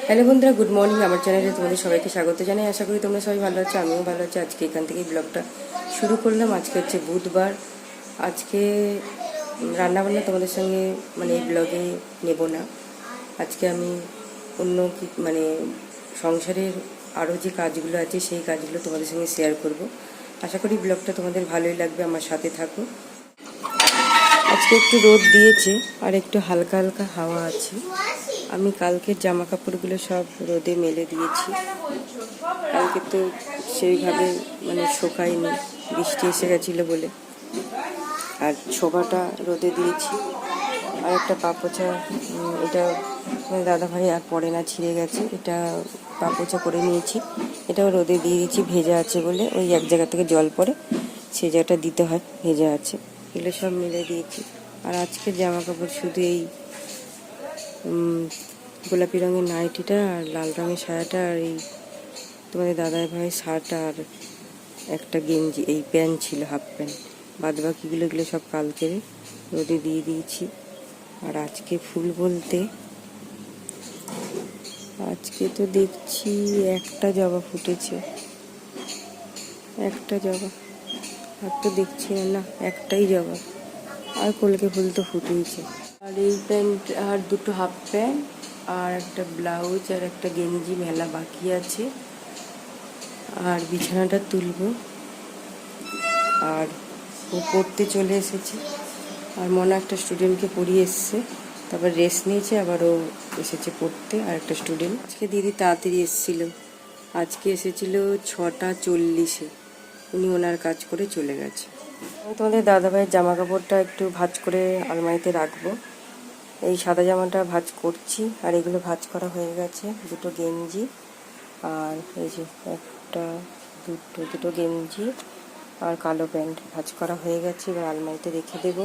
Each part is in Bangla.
হ্যালো বন্ধুরা, গুড মর্নিং। আমার চ্যানেলে তোমাদের সবাইকে স্বাগত জানাই। আশা করি তোমরা সবাই ভালো আছো, আমিও ভালো আছি। আজকে এখান থেকেই ব্লগটা শুরু করলাম। আজকে হচ্ছে বুধবার। আজকে রান্নাবান্না তোমাদের সঙ্গে এই ব্লগে নেব না। আজকে আমি অন্য সংসারের আরও যে কাজগুলো আছে সেই কাজগুলো তোমাদের সঙ্গে শেয়ার করব। আশা করি ব্লগটা তোমাদের ভালোই লাগবে, আমার সাথে থাকো। আজকে একটু রোদ দিয়েছে আর একটু হালকা হালকা হাওয়া আছে। আমি কালকের জামা কাপড়গুলো সব রোদে মেলে দিয়েছি। কালকে তো সেইভাবে শোকায়নি, বৃষ্টি এসে গেছিলো বলে। আর ছোবাটা রোদে দিয়েছি। আর একটা পাপোচা, এটা দাদাভাই আর পরে না, ছিঁড়ে গেছে, এটা পাপোচা করে নিয়েছি। এটাও রোদে দিয়ে দিয়েছি, ভেজা আছে বলে। ওই এক জায়গা থেকে জল পড়ে, সেই জায়গাটা দিতে হয়, ভেজা আছে। এগুলো সব মেলে দিয়েছি। আর আজকে জামা কাপড় শুধু এই গোলাপি রঙের নাইটিটা আর লাল রঙের সায়াটা আর এই তোমাদের দাদার ভাইয়ের শার্ট আর একটা গেঞ্জি, এই প্যান্ট ছিল, হাফ প্যান্ট। বাদবাকিগুলো সব কালকে রোদে দিয়ে দিয়েছি। আর আজকে ফুল বলতে আজকে তো দেখছি একটা জবা ফুটেছে, একটা জবা। আর তো দেখছি না, একটাই জবা। আর কলকে ফুল তো ফুটেইছে। আর এই প্যান্ট আর দুটো হাফ প্যান্ট আর একটা ব্লাউজ আর একটা গেঞ্জি মেলা বাকি আছে। আর বিছানাটা তুলবো। আর ও পড়তে চলে এসেছে। আর মনে একটা স্টুডেন্টকে পড়িয়ে এসছে, তারপর রেস্ট নিয়েছে, আবার ও এসেছে পড়তে। আর একটা স্টুডেন্ট আজকে দিদি তাড়াতাড়ি এসেছিল। আজকে এসেছিল 6:40। উনি ওনার কাজ করে চলে গেছে। আমি তোমাদের দাদাভাইয়ের জামা কাপড়টা একটু ভাঁজ করে আলমারিতে রাখবো। এই সাদা জামাটা ভাঁজ করছি, আর এগুলো ভাঁজ করা হয়ে গেছে। দুটো গেঞ্জি আর এই যে একটা দুটো গেঞ্জি আর কালো প্যান্ট ভাঁজ করা হয়ে গেছে। এবার আলমারিতে রেখে দেব।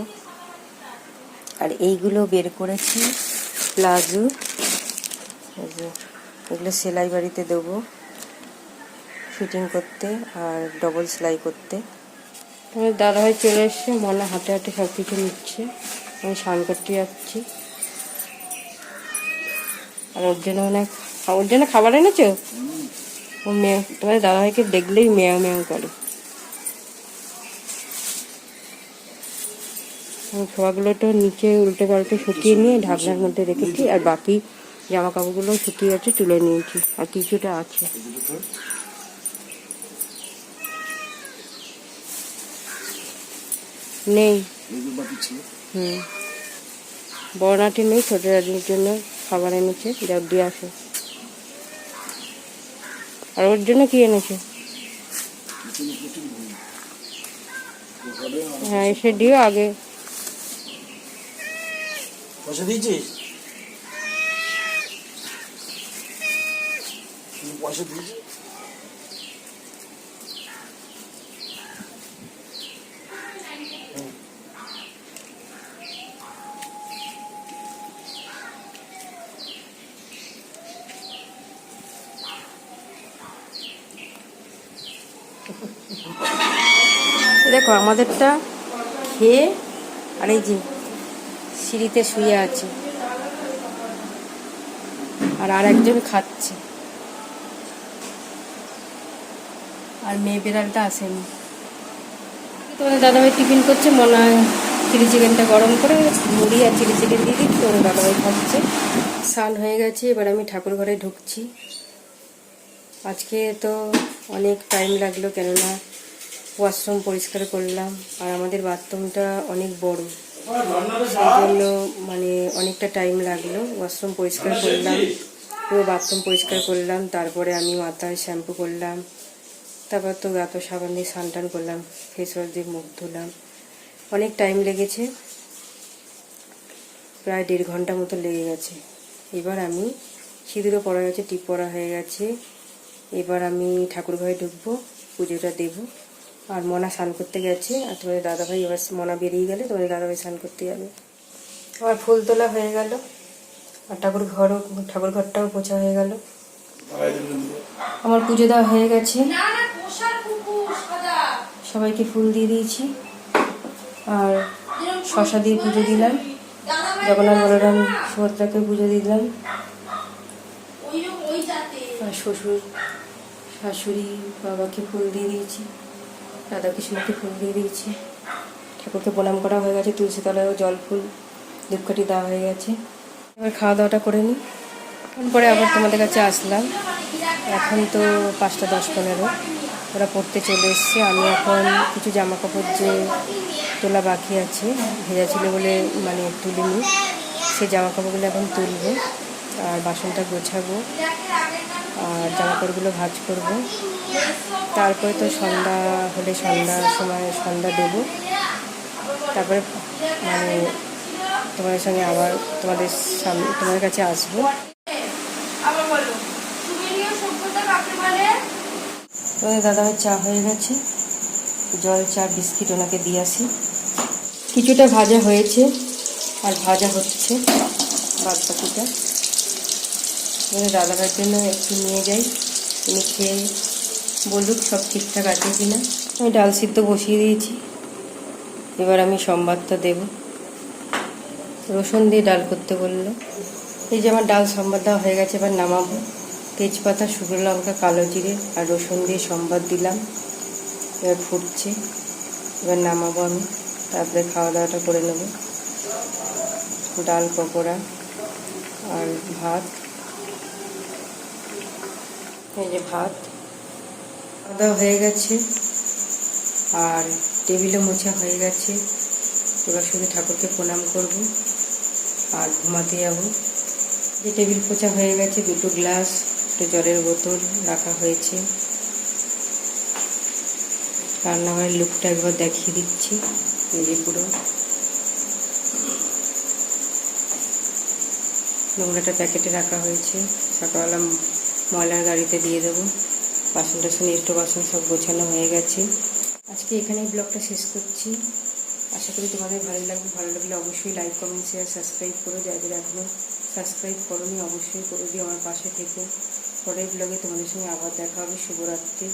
আর এইগুলো বের করেছি প্লাজো, এগুলো সেলাই বাড়িতে দেবো ফিটিং করতে আর ডবল সেলাই করতে। আমার দাদাভাই চলে এসছে, মনে হাতে হাতে সব কিছু নিচ্ছে। আমি স্নান করতে যাচ্ছি। আর ওর জন্য খাবার এনেছো? ও মেয়ে, তোমার দাদাভাইকে দেখলেই মেয়াও মেয়াও করে। ছোয়াগুলো তো নিচে উল্টে পাল্টে শুকিয়ে নিয়ে ঢাকনার মধ্যে রেখেছি। আর বাকি জামা কাপড়গুলো শুকিয়ে গেছে, তুলে নিয়েছি। আর কিছুটা আছে। নেই। বড়নাটি নেই, ছোট রাজনীর জন্য খাবার এনেছে, যা দিয়ে আসে। আর ওর জন্য কি এনেছে? হ্যাঁ, এসে দিও আগে। পয়সা দিয়েছিস? পয়সা দিয়েছিস? দেখো আমাদেরটা খেয়ে, আর এই যে সিঁড়িতে শুয়ে আছে, আর একজন খাচ্ছে। আর মেয়ে বেড়ালটা আসেনি। তোমাদের দাদাভাই টিফিন করছে, মনে হয় চিলি চিকেনটা গরম করে মুড়ি আর চিলি চিকেন দিয়ে দিচ্ছি। তোমাদের দাদাভাই খাচ্ছে। স্নান হয়ে গেছে, এবার আমি ঠাকুর ঘরে ঢুকছি। আজকে তো অনেক টাইম লাগলো, কেননা ওয়াশরুম পরিষ্কার করলাম। আর আমাদের বাথরুমটা অনেক বড়, সেই জন্য অনেকটা টাইম লাগলো। ওয়াশরুম পরিষ্কার করলাম, পুরো বাথরুম পরিষ্কার করলাম। তারপরে আমি মাথায় শ্যাম্পু করলাম, তারপর তো গা তো সাবান দিয়ে স্নান টান করলাম, ফেস ওয়াশ দিয়ে মুখ ধুলাম। অনেক টাইম লেগেছে, প্রায় 1.5 ঘন্টা মতো লেগে গেছে। এবার আমি সিঁদুরও পরা গেছে, টিপ পরা হয়ে গেছে। এবার আমি ঠাকুর ঘরে ঢুকবো, পুজোটা দেবো। আর মনা স্নান করতে গেছে। আর তোমাদের দাদাভাই এবার মনা বেরিয়ে গেলে তোমাদের দাদাভাই স্নান করতে যাবে। আমার ফুল তোলা হয়ে গেল, আর ঠাকুর ঘরটাও পোছা হয়ে গেল। আমার পুজো দেওয়া হয়ে গেছে, সবাইকে ফুল দিয়ে দিয়েছি। আর শশা দিয়ে পুজো দিলাম, জগন্নাথ বলরাম সুভদ্রাকে পুজো দিলাম। আর শ্বশুর শাশুড়ি বাবাকে ফুল দিয়ে দিয়েছি, রাধাকৃষ্ণকে ফুল দিয়ে দিয়েছি, ঠাকুরকে প্রণাম করা হয়ে গেছে, তুলসী তলায়ও জল ফুল ধূপকাঠি দেওয়া হয়ে গেছে। এবার খাওয়া দাওয়াটা করে নিই। এখন পরে আবার তোমাদের কাছে আসলাম। এখন তো 5:10-15 ওরা পড়তে চলে এসছে। আমি এখন কিছু জামা কাপড় যে তোলা বাকি আছে, ভেজা ছিল বলে মানে তুলিনি, সেই জামা কাপড়গুলো এখন তুলবো আর বাসনটা গোছাবো আর জামা কাপড়গুলো ভাঁজ করবো। তারপরে তো সন্ধ্যা হলে সন্ধ্যার সময় সন্ধ্যা দেবো, তারপরে মানে তোমাদের সঙ্গে আবার তোমাদের কাছে আসবো। তোমাদের দাদাভাইয়ের চা হয়ে গেছে, জল চা বিস্কিট ওনাকে দিয়ে আসি। কিছুটা ভাজা হয়েছে আর ভাজা হচ্ছে বাদ বাকিটা। তোমাদের দাদাভাইয়ের জন্য একটু নিয়ে যাই, উনি খেয়ে বলুক সব ঠিকঠাক আছে কিনা। আমি ডাল সিদ্ধ বসিয়ে দিয়েছি, এবার আমি সম্বাদটা দেব। রসুন দিয়ে ডাল করতে বললো। এই যে আমার ডাল সম্বাদ দেওয়া হয়ে গেছে, এবার নামাবো। তেজপাতা, শুকনো লঙ্কা, কালো জিরে আর রসুন দিয়ে সম্বাদ দিলাম, এবার ফুটছে, এবার নামাবো আমি, তারপরে খাওয়া দাওয়াটা করে নেব। ডাল, পকোড়া আর ভাত। এই যে ভাত খাওয়া দাওয়া হয়ে গেছে আর টেবিলও মোছা হয়ে গেছে। এবার শুধু ঠাকুরকে প্রণাম করব আর ঘুমাতে যাব। যে টেবিল পোছা হয়ে গেছে, 2টো গ্লাস, একটা জলের বোতল রাখা হয়েছে। রান্নাঘরের লুকটা একবার দেখিয়ে দিচ্ছি। এই যে পুরো নোংরাটা প্যাকেটে রাখা হয়েছে, সকালবেলা ময়লার গাড়িতে দিয়ে দেবো। বাসন টাসন, এঁটো বাসন সব গোছানো হয়ে গেছে। আজকে এখানেই ব্লগটা শেষ করছি। আশা করি তোমাদের ভালো লাগবে। ভালো লাগলে অবশ্যই লাইক, কমেন্ট, শেয়ার, সাবস্ক্রাইব করো। যাদের এখনও সাবস্ক্রাইব করোনি অবশ্যই করে দিও, আমার পাশে থেকে। পরের ব্লগে তোমাদের সঙ্গে আবার দেখা হবে। শুভরাত্রি।